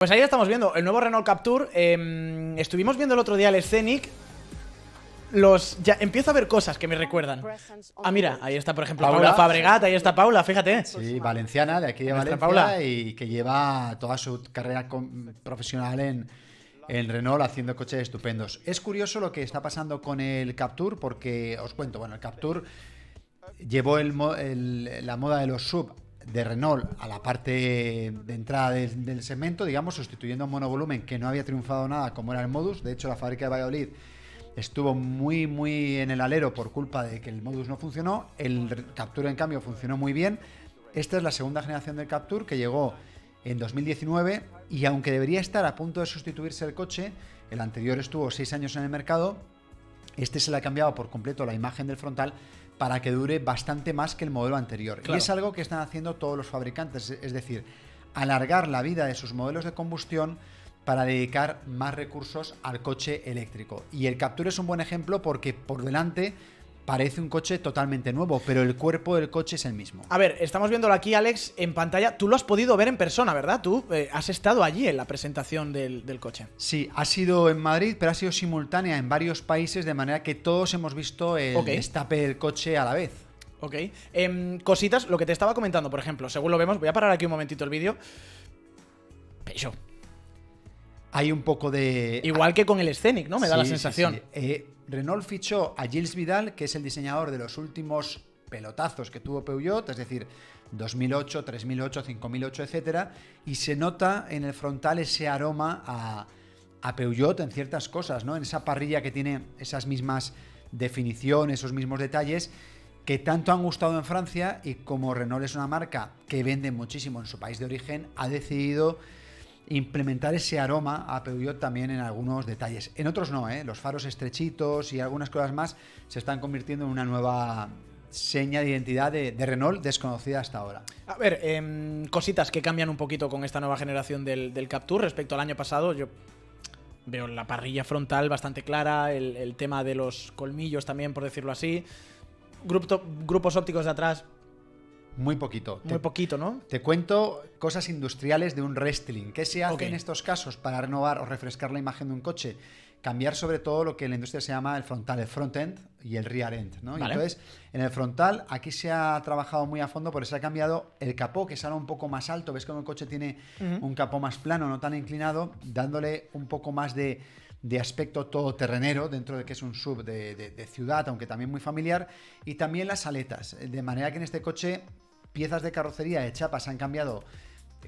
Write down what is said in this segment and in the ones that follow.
Pues ahí estamos viendo el nuevo Renault Captur. Estuvimos viendo el otro día el Scenic. Ya empiezo a ver cosas que me recuerdan. Ah, mira, ahí está, por ejemplo, Paula Fabregat. Ahí está Paula, fíjate. Sí, valenciana, de aquí de Valencia, Paula. Y que lleva toda su carrera profesional en Renault haciendo coches estupendos. Es curioso lo que está pasando con el Captur, porque os cuento, bueno, el Captur llevó la moda de los sub de Renault a la parte de entrada del segmento, digamos, sustituyendo un monovolumen que no había triunfado nada como era el Modus. De hecho, la fábrica de Valladolid estuvo muy en el alero por culpa de que el Modus no funcionó. El Captur, en cambio, funcionó muy bien. Esta es la segunda generación del Captur, que llegó en 2019, y aunque debería estar a punto de sustituirse el coche, el anterior estuvo 6 años en el mercado, este se le ha cambiado por completo la imagen del frontal para que dure bastante más que el modelo anterior. Claro. Y es algo que están haciendo todos los fabricantes, es decir, alargar la vida de sus modelos de combustión para dedicar más recursos al coche eléctrico. Y el Captur es un buen ejemplo porque por delante parece un coche totalmente nuevo, pero el cuerpo del coche es el mismo. A ver, estamos viéndolo aquí, Alex, en pantalla. Tú lo has podido ver en persona, ¿verdad? Tú has estado allí en la presentación del coche. Sí, ha sido en Madrid, pero ha sido simultánea en varios países, de manera que todos hemos visto el destape del coche a la vez. Ok. Cositas, lo que te estaba comentando, por ejemplo, según lo vemos, voy a parar aquí un momentito el vídeo. Peugeot. Hay un poco de... Igual que con el Scenic, ¿no? Me da la sensación. Sí. Renault fichó a Gilles Vidal, que es el diseñador de los últimos pelotazos que tuvo Peugeot, es decir, 2008, 3008, 5008, etcétera, y se nota en el frontal ese aroma a Peugeot en ciertas cosas, ¿no? En esa parrilla que tiene esas mismas definiciones, esos mismos detalles que tanto han gustado en Francia, y como Renault es una marca que vende muchísimo en su país de origen, ha decidido implementar ese aroma a Peugeot también en algunos detalles. En otros no, los faros estrechitos y algunas cosas más se están convirtiendo en una nueva seña de identidad de Renault desconocida hasta ahora. A ver, cositas que cambian un poquito con esta nueva generación del Captur respecto al año pasado. Yo veo la parrilla frontal bastante clara, el tema de los colmillos también, por decirlo así. Grupos ópticos de atrás. Muy poquito. Muy poquito, ¿no? Te cuento cosas industriales de un restyling. ¿Qué se hace en estos casos para renovar o refrescar la imagen de un coche? Cambiar sobre todo lo que en la industria se llama el frontal, el front-end y el rear-end, ¿no? Vale. Y entonces, en el frontal, aquí se ha trabajado muy a fondo porque se ha cambiado el capó, que sale un poco más alto. ¿Ves cómo el coche tiene un capó más plano, no tan inclinado, dándole un poco más de aspecto todoterrenero dentro de que es un sub de ciudad, aunque también muy familiar? Y también las aletas, de manera que en este coche piezas de carrocería de chapa se han cambiado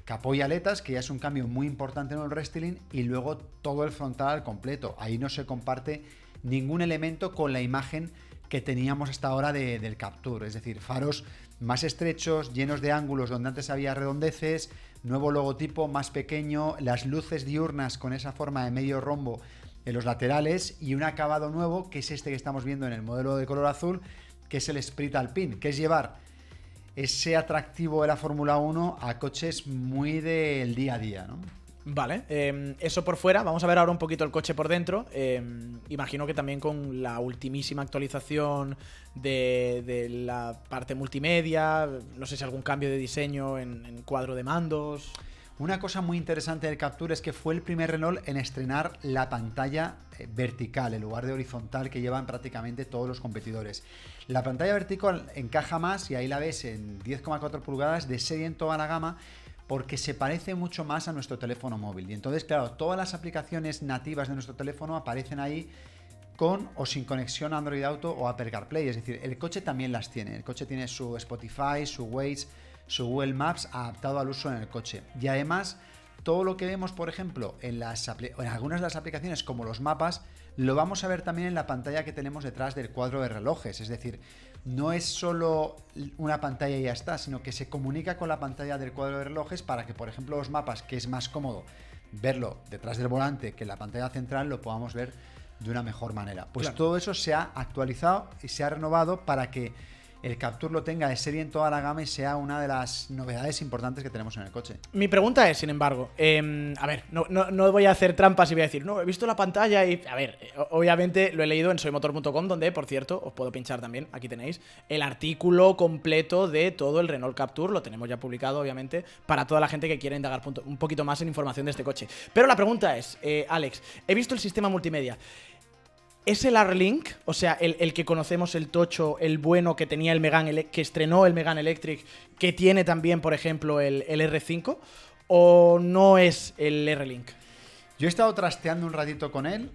capó y aletas, que ya es un cambio muy importante en el restyling, y luego todo el frontal al completo. Ahí no se comparte ningún elemento con la imagen que teníamos hasta ahora del Captur, es decir, faros más estrechos, llenos de ángulos donde antes había redondeces, nuevo logotipo más pequeño, las luces diurnas con esa forma de medio rombo en los laterales, y un acabado nuevo que es este que estamos viendo en el modelo de color azul, que es el Sprint Alpine, que es llevar ese atractivo de la Fórmula 1 a coches muy del día a día, ¿no? Vale, eso por fuera. Vamos a ver ahora un poquito el coche por dentro. Imagino que también con la ultimísima actualización de la parte multimedia. No sé si algún cambio de diseño en cuadro de mandos. Una cosa muy interesante del Captur es que fue el primer Renault en estrenar la pantalla vertical en lugar de horizontal que llevan prácticamente todos los competidores. La pantalla vertical encaja más, y ahí la ves en 10,4 pulgadas de serie en toda la gama, porque se parece mucho más a nuestro teléfono móvil. Y entonces, claro, todas las aplicaciones nativas de nuestro teléfono aparecen ahí con o sin conexión a Android Auto o Apple CarPlay. Es decir, el coche también las tiene. El coche tiene su Spotify, su Waze, su Google Maps adaptado al uso en el coche. Y además, todo lo que vemos, por ejemplo, en algunas de las aplicaciones, como los mapas, lo vamos a ver también en la pantalla que tenemos detrás del cuadro de relojes. Es decir, no es solo una pantalla y ya está, sino que se comunica con la pantalla del cuadro de relojes para que, por ejemplo, los mapas, que es más cómodo verlo detrás del volante que en la pantalla central, lo podamos ver de una mejor manera. Pues claro, todo eso se ha actualizado y se ha renovado para que el Captur lo tenga de serie en toda la gama y sea una de las novedades importantes que tenemos en el coche. Mi pregunta es, sin embargo, a ver, no voy a hacer trampas y voy a decir, no, he visto la pantalla y... A ver, obviamente lo he leído en soymotor.com, donde, por cierto, os puedo pinchar también, aquí tenéis, el artículo completo de todo el Renault Captur, lo tenemos ya publicado, obviamente, para toda la gente que quiera indagar un poquito más en información de este coche. Pero la pregunta es, Alex, he visto el sistema multimedia. ¿Es el R-Link, o sea, el que conocemos, el tocho, el bueno que tenía el Megane, que estrenó el Megane Electric, que tiene también, por ejemplo, el R5, o no es el R-Link? Yo he estado trasteando un ratito con él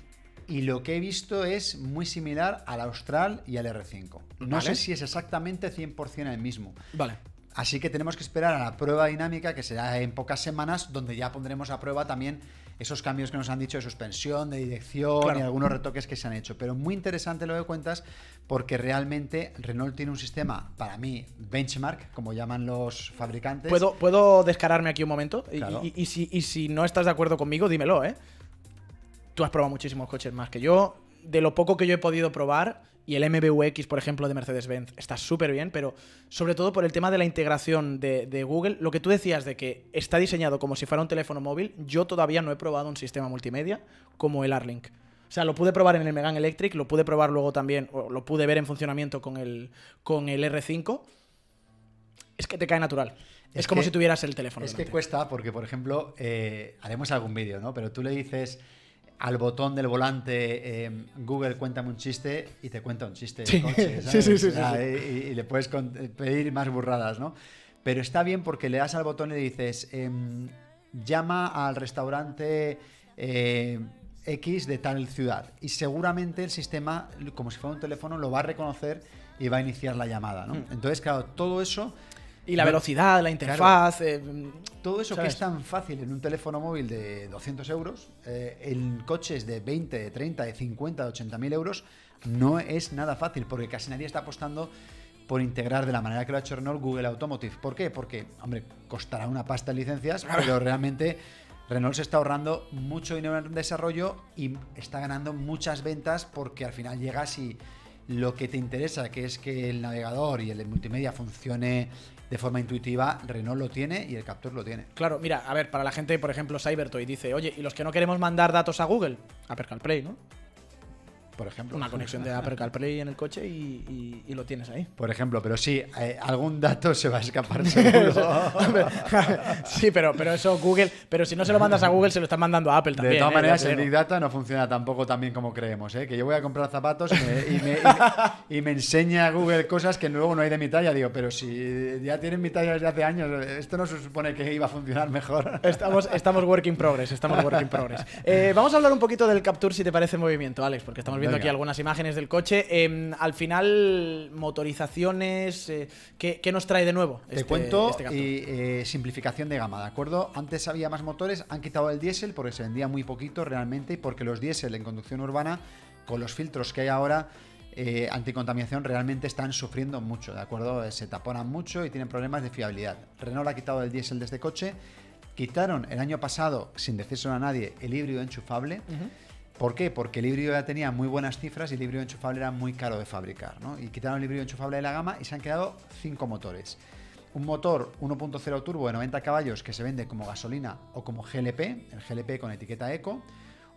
y lo que he visto es muy similar al Austral y al R5. No sé si es exactamente 100% el mismo. Vale. Así que tenemos que esperar a la prueba dinámica, que será en pocas semanas, donde ya pondremos a prueba también esos cambios que nos han dicho de suspensión, de dirección y algunos retoques que se han hecho. Pero muy interesante lo que cuentas, porque realmente Renault tiene un sistema, para mí, benchmark, como llaman los fabricantes. ¿Puedo descararme aquí un momento? Claro. Y si no estás de acuerdo conmigo, dímelo, ¿eh? Tú has probado muchísimos coches más que yo. De lo poco que yo he podido probar, y el MBUX, por ejemplo, de Mercedes-Benz, está súper bien, pero sobre todo por el tema de la integración de Google, lo que tú decías de que está diseñado como si fuera un teléfono móvil, yo todavía no he probado un sistema multimedia como el R-Link. O sea, lo pude probar en el Megane Electric, lo pude probar luego también, o lo pude ver en funcionamiento con el R5. Es que te cae natural. Es como si tuvieras el teléfono. Es que cuesta, porque, por ejemplo, haremos algún vídeo, ¿no? Pero tú le dices al botón del volante, Google, cuéntame un chiste, y te cuenta un chiste del coche, ¿sabes? Sí. Y le puedes pedir más burradas, ¿no? Pero está bien porque le das al botón y le dices, llama al restaurante X de tal ciudad. Y seguramente el sistema, como si fuera un teléfono, lo va a reconocer y va a iniciar la llamada, ¿no? Entonces, claro, todo eso... Y la velocidad, la interfaz... Claro, todo eso, ¿sabes? Que es tan fácil en un teléfono móvil de 200 euros, en coches de 20, de 30, de 50, de 80.000 euros, no es nada fácil, porque casi nadie está apostando por integrar de la manera que lo ha hecho Renault Google Automotive. ¿Por qué? Porque, hombre, costará una pasta en licencias, pero realmente Renault se está ahorrando mucho dinero en desarrollo y está ganando muchas ventas, porque al final llegas y lo que te interesa, que es que el navegador y el multimedia funcione de forma intuitiva, Renault lo tiene y el Captur lo tiene. Claro, mira, a ver, para la gente, por ejemplo, Cybertoy dice, oye, ¿y los que no queremos mandar datos a Google? Apple CarPlay, ¿no? Por ejemplo. Una conexión de Apple CarPlay en el coche y lo tienes ahí. Por ejemplo, pero sí, algún dato se va a escapar seguro. Sí, pero eso Google... Pero si no se lo mandas a Google, se lo están mandando a Apple también. De todas maneras, el Big Data no funciona tampoco tan bien como creemos, ¿eh? Que yo voy a comprar zapatos y me enseña Google cosas que luego no hay de mi talla. Digo, pero si ya tienen mi talla desde hace años, esto no se supone que iba a funcionar mejor. Estamos work in progress, vamos a hablar un poquito del Captur, si te parece, en movimiento, Alex, porque estamos viendo aquí algunas imágenes del coche. Al final, motorizaciones, ¿qué nos trae de nuevo? Te cuento, y simplificación de gama, ¿de acuerdo? Antes había más motores, han quitado el diésel porque se vendía muy poquito realmente, y porque los diésel en conducción urbana, con los filtros que hay ahora, anticontaminación, realmente están sufriendo mucho, ¿de acuerdo? Se taponan mucho y tienen problemas de fiabilidad. Renault ha quitado el diésel de este coche. Quitaron el año pasado, sin decírselo a nadie, el híbrido enchufable. ¿Por qué? Porque el híbrido ya tenía muy buenas cifras y el híbrido enchufable era muy caro de fabricar, ¿no? Y quitaron el híbrido enchufable de la gama y se han quedado 5 motores. Un motor 1.0 turbo de 90 caballos que se vende como gasolina o como GLP, el GLP con etiqueta Eco.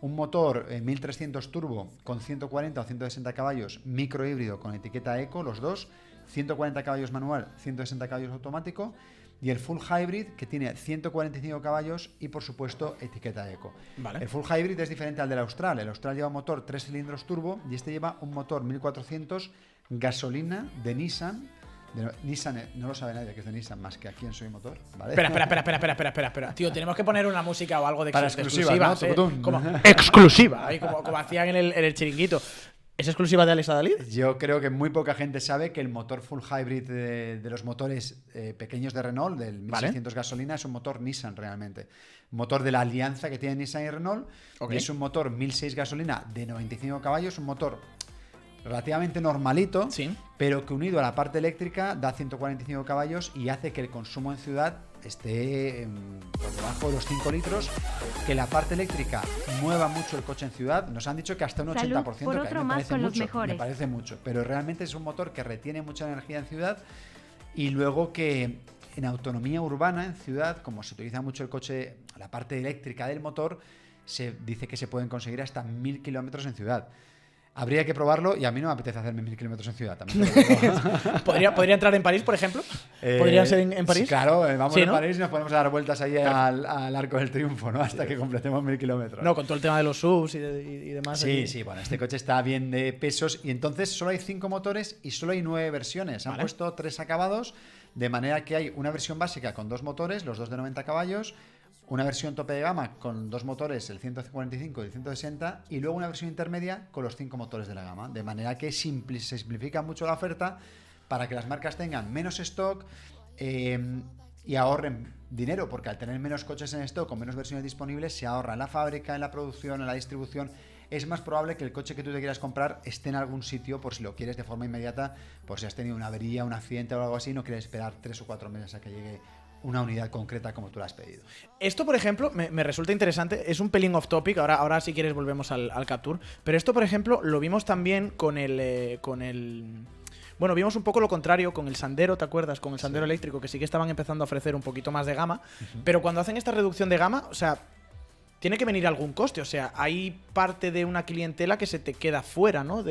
Un motor 1300 turbo con 140 o 160 caballos, micro híbrido con etiqueta Eco, los dos. 140 caballos manual, 160 caballos automático. Y el Full Hybrid, que tiene 145 caballos y, por supuesto, etiqueta Eco. Vale. El Full Hybrid es diferente al del Austral. El Austral lleva un motor 3 cilindros turbo y este lleva un motor 1400 gasolina de Nissan. Nissan, no lo sabe nadie que es de Nissan más que aquí en Soy Motor, ¿vale? Espera. Tío, tenemos que poner una música o algo de exclusiva, ¿no? Como exclusiva, ahí como hacían en el chiringuito. ¿Es exclusiva de Alex Adalid? Yo creo que muy poca gente sabe que el motor Full Hybrid de los motores pequeños de Renault, del 1600 gasolina, es un motor Nissan realmente. Motor de la alianza que tiene Nissan y Renault. Okay. Y es un motor 1006 gasolina de 95 caballos, un motor relativamente normalito, sí, pero que unido a la parte eléctrica da 145 caballos y hace que el consumo en ciudad esté por debajo de los 5 litros, que la parte eléctrica mueva mucho el coche en ciudad. Nos han dicho que hasta un 80%, por otro que a mí me parece mucho, pero realmente es un motor que retiene mucha energía en ciudad, y luego que en autonomía urbana, en ciudad, como se utiliza mucho el coche, la parte eléctrica del motor, se dice que se pueden conseguir hasta 1000 kilómetros en ciudad. Habría que probarlo, y a mí no me apetece hacerme 1000 kilómetros en ciudad también. ¿Podría entrar en París, por ejemplo? ¿Podría ser en París? Sí, claro, vamos a París y nos podemos dar vueltas ahí al Arco del Triunfo, ¿no? Hasta que completemos 1000 kilómetros. No, con todo el tema de los SUVs y demás. Sí, bueno, este coche está bien de pesos, y entonces solo hay 5 motores y solo hay 9 versiones. Han puesto 3 acabados, de manera que hay una versión básica con 2 motores, los 2 de 90 caballos, una versión tope de gama con 2 motores, el 145 y el 160, y luego una versión intermedia con los 5 motores de la gama, de manera que se simplifica mucho la oferta para que las marcas tengan menos stock y ahorren dinero, porque al tener menos coches en stock, con menos versiones disponibles, se ahorra en la fábrica, en la producción, en la distribución. Es más probable que el coche que tú te quieras comprar esté en algún sitio por si lo quieres de forma inmediata, por si has tenido una avería, un accidente o algo así, no quieres esperar 3 o 4 meses a que llegue una unidad concreta como tú la has pedido. Esto, por ejemplo, me resulta interesante. Es un pelín off topic. Ahora si quieres volvemos al Captur. Pero esto, por ejemplo, lo vimos también con el... Bueno, vimos un poco lo contrario con el Sandero, ¿te acuerdas? Con el Sandero eléctrico, que sí que estaban empezando a ofrecer un poquito más de gama. Pero cuando hacen esta reducción de gama, o sea, tiene que venir algún coste. O sea, hay parte de una clientela que se te queda fuera, ¿no?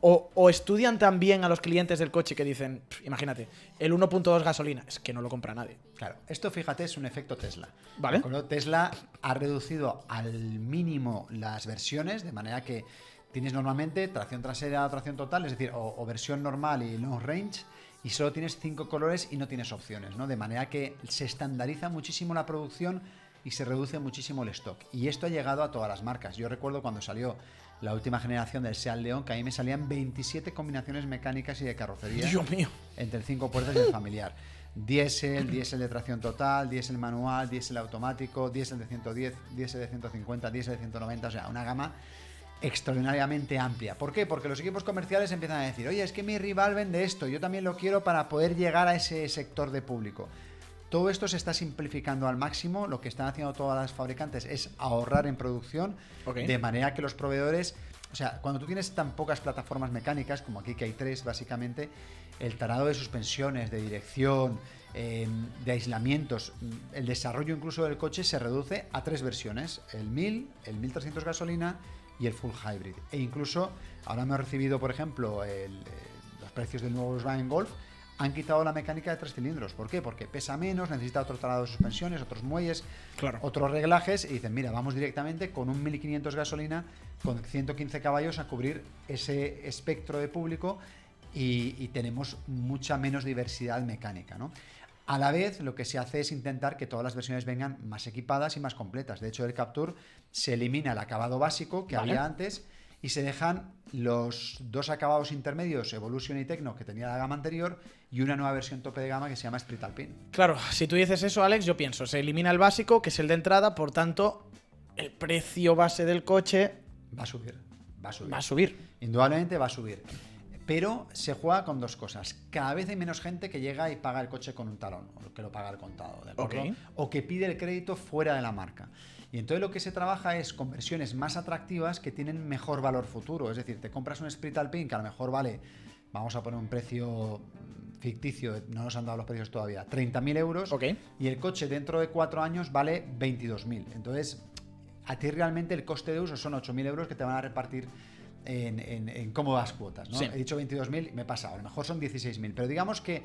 O estudian también a los clientes del coche que dicen, imagínate, el 1.2 gasolina, es que no lo compra nadie. Claro, esto, fíjate, es un efecto Tesla. ¿Vale? Tesla ha reducido al mínimo las versiones, de manera que tienes normalmente tracción trasera o tracción total, es decir, o versión normal y long range, y solo tienes 5 colores y no tienes opciones, ¿no? De manera que se estandariza muchísimo la producción y se reduce muchísimo el stock. Y esto ha llegado a todas las marcas. Yo recuerdo cuando salió la última generación del Seat León, que a mí me salían 27 combinaciones mecánicas y de carrocería. Dios mío. Entre el 5 puertas y el familiar. Diésel de tracción total, diésel manual, diésel automático, diésel de 110, diésel de 150, diésel de 190, o sea, una gama extraordinariamente amplia. ¿Por qué? Porque los equipos comerciales empiezan a decir, oye, es que mi rival vende esto, yo también lo quiero para poder llegar a ese sector de público. Todo esto se está simplificando al máximo. Lo que están haciendo todas las fabricantes es ahorrar en producción, de manera que los proveedores, o sea, cuando tú tienes tan pocas plataformas mecánicas, como aquí que hay 3 básicamente, el tarado de suspensiones, de dirección, de aislamientos, el desarrollo incluso del coche se reduce a 3 versiones, el 1000, el 1300 gasolina y el full hybrid. E incluso, ahora me he recibido, por ejemplo, los precios del nuevo Volkswagen Golf. Han quitado la mecánica de 3 cilindros. ¿Por qué? Porque pesa menos, necesita otro tarado de suspensiones, otros muelles, otros reglajes, y dicen, mira, vamos directamente con un 1500 gasolina con 115 caballos a cubrir ese espectro de público y tenemos mucha menos diversidad mecánica, ¿no? A la vez, lo que se hace es intentar que todas las versiones vengan más equipadas y más completas. De hecho, del Captur se elimina el acabado básico que había antes y se dejan los 2 acabados intermedios, Evolution y Tecno, que tenía la gama anterior, y una nueva versión tope de gama que se llama Sprit Alpine. Claro, si tú dices eso, Alex, yo pienso, se elimina el básico, que es el de entrada, por tanto, el precio base del coche va a subir. Va a subir. Indudablemente va a subir. Pero se juega con 2 cosas. Cada vez hay menos gente que llega y paga el coche con un talón, o que lo paga al contado, ¿de acuerdo? O que pide el crédito fuera de la marca. Y entonces lo que se trabaja es con versiones más atractivas que tienen mejor valor futuro. Es decir, te compras un Sprit Alpine que a lo mejor vale, vamos a poner un precio ficticio, no nos han dado los precios todavía, 30.000 euros, y el coche dentro de 4 años vale 22.000. Entonces, a ti realmente el coste de uso son 8.000 euros que te van a repartir en cómodas cuotas, ¿no? Sí. He dicho 22.000, me he pasado, a lo mejor son 16.000, pero digamos que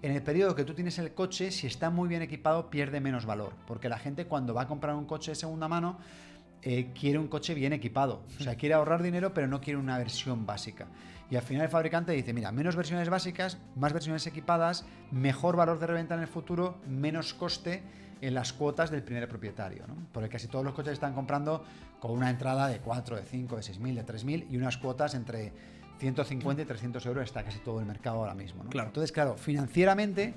en el periodo que tú tienes el coche, si está muy bien equipado, pierde menos valor, porque la gente cuando va a comprar un coche de segunda mano quiere un coche bien equipado, o sea, quiere ahorrar dinero, pero no quiere una versión básica. Y al final el fabricante dice, mira, menos versiones básicas, más versiones equipadas, mejor valor de reventa en el futuro, menos coste en las cuotas del primer propietario, ¿no? Porque casi todos los coches están comprando con una entrada de 4, de 5, de 6.000, de 3.000 y unas cuotas entre 150 y 300 euros, está casi todo el mercado ahora mismo, ¿no? Claro. Entonces, claro, financieramente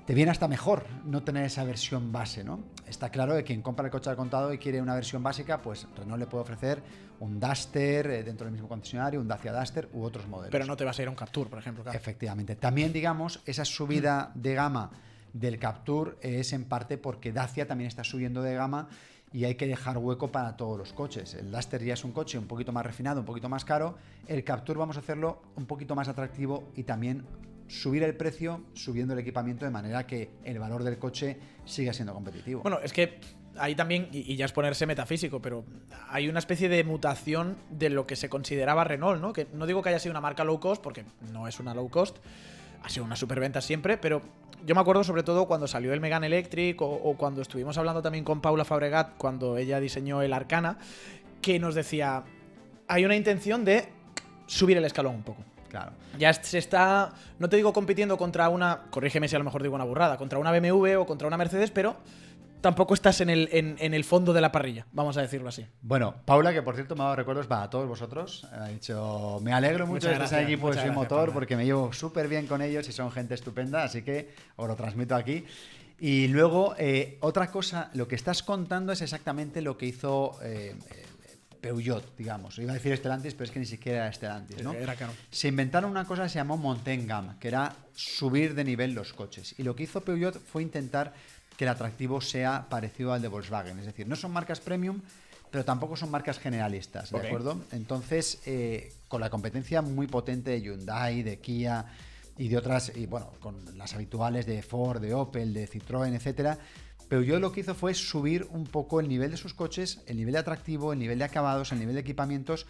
te viene hasta mejor no tener esa versión base, ¿no? Está claro que quien compra el coche al contado y quiere una versión básica, pues Renault le puede ofrecer un Duster dentro del mismo concesionario, un Dacia Duster u otros modelos. Pero no te vas a ir a un Captur, por ejemplo. Claro. Efectivamente. También, digamos, esa subida de gama del Captur es en parte porque Dacia también está subiendo de gama y hay que dejar hueco para todos los coches. El Duster ya es un coche un poquito más refinado, un poquito más caro. El Captur vamos a hacerlo un poquito más atractivo y también subir el precio subiendo el equipamiento de manera que el valor del coche siga siendo competitivo. Bueno, es que ahí también, y ya es ponerse metafísico, pero hay una especie de mutación de lo que se consideraba Renault, ¿no? Que no digo que haya sido una marca low cost, porque no es una low cost, ha sido una superventa siempre, pero yo me acuerdo sobre todo cuando salió el Megane Electric o cuando estuvimos hablando también con Paula Fabregat, cuando ella diseñó el Arcana, que nos decía, hay una intención de subir el escalón un poco. Claro. Ya se está, no te digo compitiendo contra una, corrígeme si a lo mejor digo una burrada, contra una BMW o contra una Mercedes, pero tampoco estás en el fondo de la parrilla, vamos a decirlo así. Bueno, Paula, que por cierto me ha dado recuerdos para todos vosotros, ha dicho, me alegro mucho de estar en el equipo de Soy Motor, Paula, porque me llevo súper bien con ellos y son gente estupenda, así que os lo transmito aquí. Y luego, otra cosa, lo que estás contando es exactamente lo que hizo Peugeot, digamos. Iba a decir Stellantis, pero es que ni siquiera era Stellantis, ¿no? Era caro. Se inventaron una cosa que se llamó Montaigne Gam, que era subir de nivel los coches. Y lo que hizo Peugeot fue intentar que el atractivo sea parecido al de Volkswagen. Es decir, no son marcas premium, pero tampoco son marcas generalistas, ¿de acuerdo? Entonces, con la competencia muy potente de Hyundai, de Kia y de otras, y bueno, con las habituales de Ford, de Opel, de Citroën, etcétera, Peugeot lo que hizo fue subir un poco el nivel de sus coches, el nivel de atractivo, el nivel de acabados, el nivel de equipamientos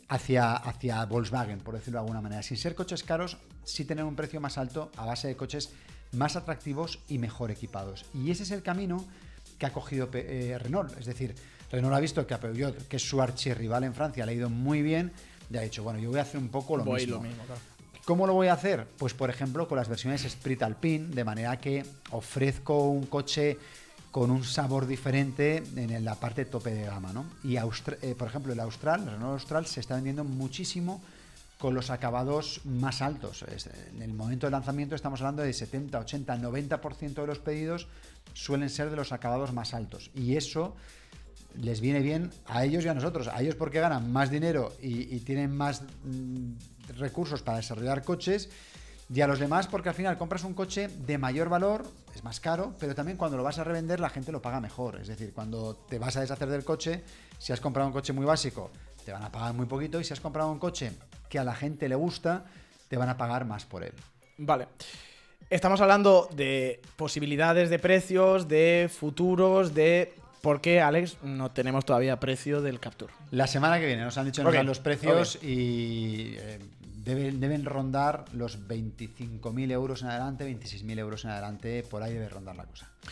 hacia Volkswagen, por decirlo de alguna manera. Sin ser coches caros, sí tener un precio más alto a base de coches más atractivos y mejor equipados. Y ese es el camino que ha cogido Renault. Es decir, Renault ha visto que a Peugeot, que es su archirrival en Francia, le ha ido muy bien, y ha dicho, bueno, yo voy a hacer un poco lo mismo. Claro. ¿Cómo lo voy a hacer? Pues, por ejemplo, con las versiones Esprit Alpine, de manera que ofrezco un coche con un sabor diferente en la parte tope de gama, ¿no? Y, por ejemplo, el Renault Austral se está vendiendo muchísimo con los acabados más altos. En el momento del lanzamiento estamos hablando de 70, 80, 90% de los pedidos suelen ser de los acabados más altos. Y eso les viene bien a ellos y a nosotros. A ellos porque ganan más dinero y tienen más recursos para desarrollar coches, y a los demás porque al final compras un coche de mayor valor, es más caro, pero también cuando lo vas a revender la gente lo paga mejor. Es decir, cuando te vas a deshacer del coche, si has comprado un coche muy básico, te van a pagar muy poquito, y si has comprado un coche que a la gente le gusta, te van a pagar más por él. Vale. Estamos hablando de posibilidades de precios, de futuros, de... ¿Por qué, Alex, no tenemos todavía precio del Captur? La semana que viene nos han dicho que nos dan los precios y deben rondar los 25.000 euros en adelante, 26.000 euros en adelante, por ahí debe rondar la cosa.